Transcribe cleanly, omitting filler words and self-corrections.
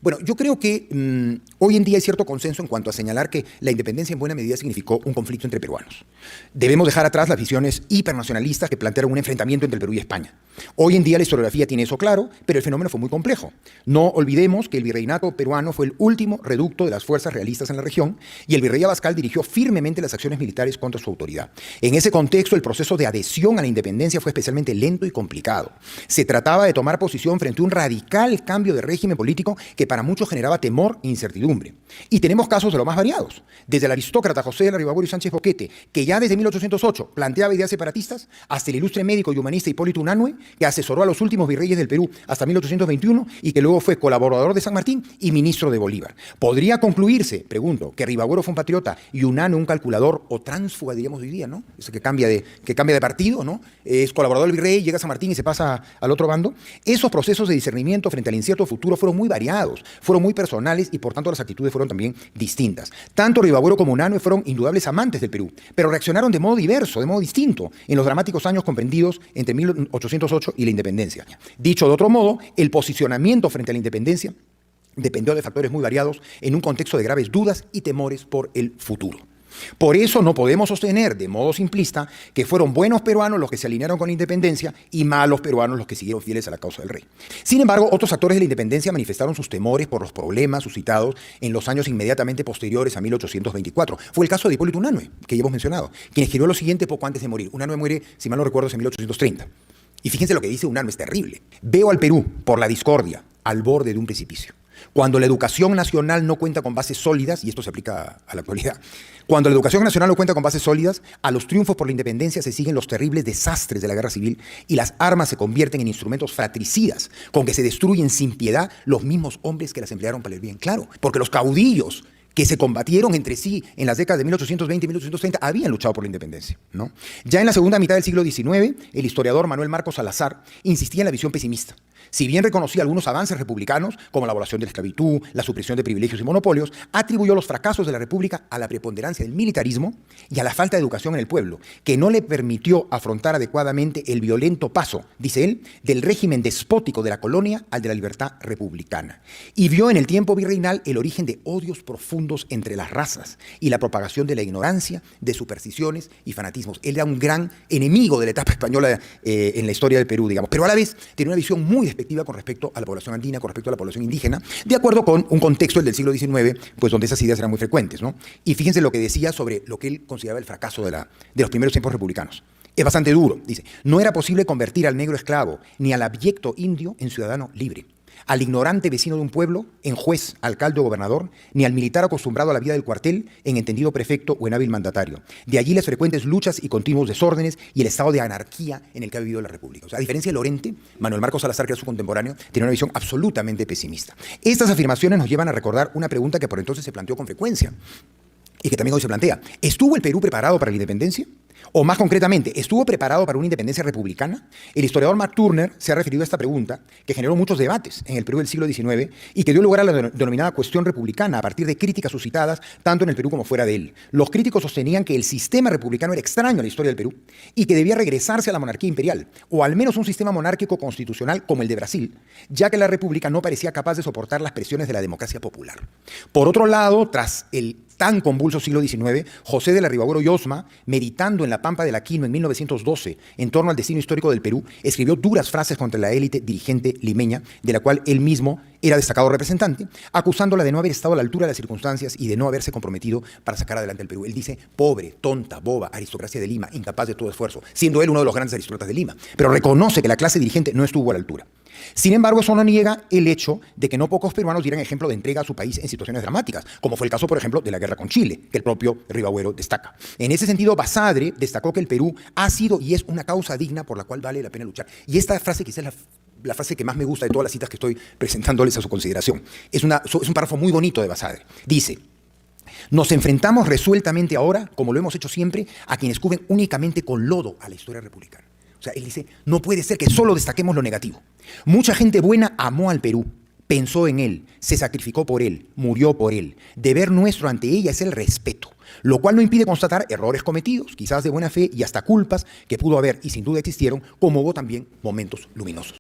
Bueno, yo creo que hoy en día hay cierto consenso en cuanto a señalar que la independencia en buena medida significó un conflicto entre peruanos. Debemos dejar atrás las visiones hipernacionalistas que plantearon un enfrentamiento entre el Perú y España. Hoy en día la historiografía tiene eso claro, pero el fenómeno fue muy complejo. No olvidemos que el virreinato peruano fue el último reducto de las fuerzas realistas en la región y el virrey Abascal dirigió firmemente las acciones militares contra su autoridad. En ese contexto, el proceso de adhesión a la independencia fue especialmente lento y complicado. Se trataba de tomar posición frente a un radical cambio de régimen político que para muchos generaba temor e incertidumbre. Y tenemos casos de lo más variados, desde el aristócrata José de Larribagorri y Sánchez Boquete, que ya desde 1808 planteaba ideas separatistas, hasta el ilustre médico y humanista Hipólito Unanue, que asesoró a los últimos virreyes del Perú hasta 1821 y que luego fue colaborador de San Martín y ministro de Bolívar. ¿Podría concluirse, pregunto, que Ribagorri fue un patriota y Unanue un calculador o tránsfuga, diríamos hoy día, ¿no? Ese que cambia de partido, ¿no? Es colaborador del virrey, llega a San Martín y se pasa al otro bando. Esos procesos de discernimiento frente al incierto futuro fueron muy variados, fueron muy personales y por tanto las actitudes fueron también distintas. Tanto Ribagorri como Unanue fueron indudable amantes del Perú, pero reaccionaron de modo diverso, de modo distinto, en los dramáticos años comprendidos entre 1808 y la independencia. Dicho de otro modo, el posicionamiento frente a la independencia dependió de factores muy variados en un contexto de graves dudas y temores por el futuro. Por eso no podemos sostener de modo simplista que fueron buenos peruanos los que se alinearon con la independencia y malos peruanos los que siguieron fieles a la causa del rey. Sin embargo, otros actores de la independencia manifestaron sus temores por los problemas suscitados en los años inmediatamente posteriores a 1824. Fue el caso de Hipólito Unanue, que ya hemos mencionado, quien escribió lo siguiente poco antes de morir. Unanue muere, si mal no recuerdo, en 1830. Y fíjense lo que dice Unanue, es terrible. Veo al Perú, por la discordia, al borde de un precipicio. Cuando la educación nacional no cuenta con bases sólidas, y esto se aplica a la actualidad, cuando la educación nacional no cuenta con bases sólidas, a los triunfos por la independencia se siguen los terribles desastres de la guerra civil y las armas se convierten en instrumentos fratricidas con que se destruyen sin piedad los mismos hombres que las emplearon para el bien. Claro, porque los caudillos que se combatieron entre sí en las décadas de 1820 y 1830 habían luchado por la independencia, ¿no? Ya en la segunda mitad del siglo XIX, el historiador Manuel Marcos Salazar insistía en la visión pesimista. Si bien reconocía algunos avances republicanos, como la abolición de la esclavitud, la supresión de privilegios y monopolios, atribuyó los fracasos de la República a la preponderancia del militarismo y a la falta de educación en el pueblo, que no le permitió afrontar adecuadamente el violento paso, dice él, del régimen despótico de la colonia al de la libertad republicana. Y vio en el tiempo virreinal el origen de odios profundos entre las razas y la propagación de la ignorancia, de supersticiones y fanatismos. Él era un gran enemigo de la etapa española en la historia del Perú, digamos, pero a la vez tenía una visión muy despectiva con respecto a la población andina, con respecto a la población indígena, de acuerdo con un contexto, el del siglo XIX, pues donde esas ideas eran muy frecuentes, ¿no? Y fíjense lo que decía sobre lo que él consideraba el fracaso de los primeros tiempos republicanos. Es bastante duro, dice, no era posible convertir al negro esclavo ni al abyecto indio en ciudadano libre, al ignorante vecino de un pueblo en juez, alcalde o gobernador, ni al militar acostumbrado a la vida del cuartel en entendido prefecto o en hábil mandatario. De allí las frecuentes luchas y continuos desórdenes y el estado de anarquía en el que ha vivido la República. O sea, a diferencia de Lorente, Manuel Marcos Salazar, que era su contemporáneo, tenía una visión absolutamente pesimista. Estas afirmaciones nos llevan a recordar una pregunta que por entonces se planteó con frecuencia y que también hoy se plantea. ¿Estuvo el Perú preparado para la independencia? O más concretamente, ¿estuvo preparado para una independencia republicana? El historiador Mark Turner se ha referido a esta pregunta, que generó muchos debates en el Perú del siglo XIX y que dio lugar a la denominada cuestión republicana a partir de críticas suscitadas tanto en el Perú como fuera de él. Los críticos sostenían que el sistema republicano era extraño a la historia del Perú y que debía regresarse a la monarquía imperial, o al menos un sistema monárquico constitucional como el de Brasil, ya que la república no parecía capaz de soportar las presiones de la democracia popular. Por otro lado, tras el tan convulso siglo XIX, José de Larribagorri y Osma, meditando en la Pampa del Aquino en 1912 en torno al destino histórico del Perú, escribió duras frases contra la élite dirigente limeña, de la cual él mismo era destacado representante, acusándola de no haber estado a la altura de las circunstancias y de no haberse comprometido para sacar adelante el Perú. Él dice, pobre, tonta, boba, aristocracia de Lima, incapaz de todo esfuerzo, siendo él uno de los grandes aristócratas de Lima, pero reconoce que la clase dirigente no estuvo a la altura. Sin embargo, eso no niega el hecho de que no pocos peruanos dieran ejemplo de entrega a su país en situaciones dramáticas, como fue el caso, por ejemplo, de la guerra con Chile, que el propio Ribagorri destaca. En ese sentido, Basadre destacó que el Perú ha sido y es una causa digna por la cual vale la pena luchar. Y esta frase quizás es la frase que más me gusta de todas las citas que estoy presentándoles a su consideración. Es un párrafo muy bonito de Basadre. Dice, nos enfrentamos resueltamente ahora, como lo hemos hecho siempre, a quienes cubren únicamente con lodo a la historia republicana. O sea, él dice, no puede ser que solo destaquemos lo negativo. Mucha gente buena amó al Perú, pensó en él, se sacrificó por él, murió por él. Deber nuestro ante ella es el respeto, lo cual no impide constatar errores cometidos, quizás de buena fe, y hasta culpas que pudo haber y sin duda existieron, como hubo también momentos luminosos.